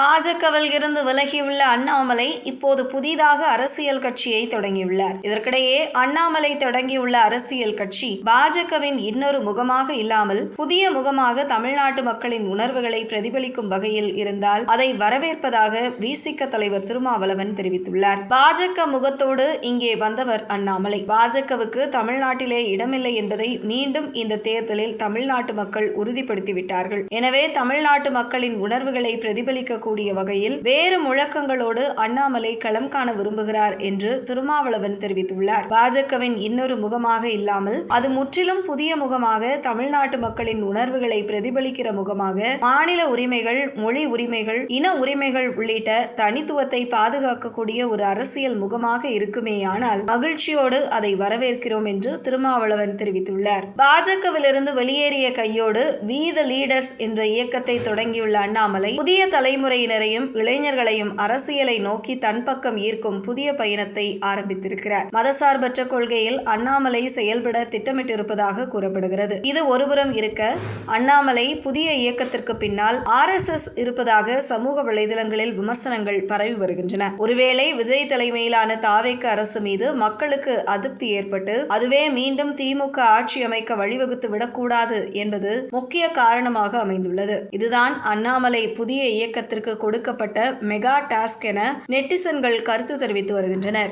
பாஜகவில் இருந்து விலகியுள்ள அண்ணாமலை இப்போது புதிதாக அரசியல் கட்சியை தொடங்கியுள்ளார். இதற்கிடையே அண்ணாமலை தொடங்கியுள்ள அரசியல் கட்சி பாஜகவின் இன்னொரு முகமாக இல்லாமல் புதிய முகமாக தமிழ்நாட்டு மக்களின் உணர்வுகளை பிரதிபலிக்கும் வகையில் இருந்தால் அதை வரவேற்பதாக விசிக தலைவர் திருமாவளவன் தெரிவித்துள்ளார். பாஜக முகத்தோடு இங்கே வந்தவர் அண்ணாமலை. பாஜகவுக்கு தமிழ்நாட்டிலே இடமில்லை என்பதை மீண்டும் இந்த தேர்தலில் தமிழ்நாட்டு மக்கள் உறுதிப்படுத்திவிட்டார்கள். எனவே தமிழ்நாட்டு மக்களின் உணர்வுகளை பிரதிபலிக்க கூடிய வகையில் வேறு முழக்கங்களோடு அண்ணாமலை களம் காண விரும்புகிறார் என்று திருமாவளவன் தெரிவித்துள்ளார். பாஜகவின் இன்னொரு முகமாக இல்லாமல் அது முற்றிலும் புதிய முகமாக தமிழ்நாட்டு மக்களின் உணர்வுகளை பிரதிபலிக்கிற முகமாக மாநில உரிமைகள், மொழி உரிமைகள், இன உரிமைகள் உள்ளிட்ட தனித்துவத்தை பாதுகாக்கக்கூடிய ஒரு அரசியல் முகமாக இருக்குமேயானால் மகிழ்ச்சியோடு அதை வரவேற்கிறோம் என்று திருமாவளவன் தெரிவித்துள்ளார். பாஜகவிலிருந்து வெளியேறிய கையோடு வி த லீடர்ஸ் என்ற இயக்கத்தை தொடங்கியுள்ள அண்ணாமலை புதிய தலைமுறையினரையும் இளைஞர்களையும் அரசியலை நோக்கி தன் பக்கம் ஈர்க்கும் புதிய பயணத்தை ஆரம்பித்திருக்கிறார். மதசார்பற்ற கொள்கையில் அண்ணாமலை செயல்பட திட்டமிட்டிருப்பதாக கூறப்படுகிறது. இது ஒருபுறம் இருக்க, அண்ணாமலை புதிய இயக்கத்திற்கு பின்னால் RSS இருப்பதாக சமூக வலைதளங்களில் விமர்சனங்கள் பரவி வருகின்றன. ஒருவேளை விஜய் தலைமையிலான தாவேக அரசு மீது மக்களுக்கு அதிருப்தி ஏற்பட்டு அதுவே மீண்டும் திமுக ஆட்சி அமைக்க வழிவகுத்து விடக்கூடாது என்பது முக்கிய காரணமாக அமைந்துள்ளது. இதுதான் அண்ணாமலை புதிய இயக்கத்திற்கு கொடுக்கப்பட்ட மெகா டாஸ்க் என நெட்டிசன்கள் கருத்து தெரிவித்து வருகின்றனர்.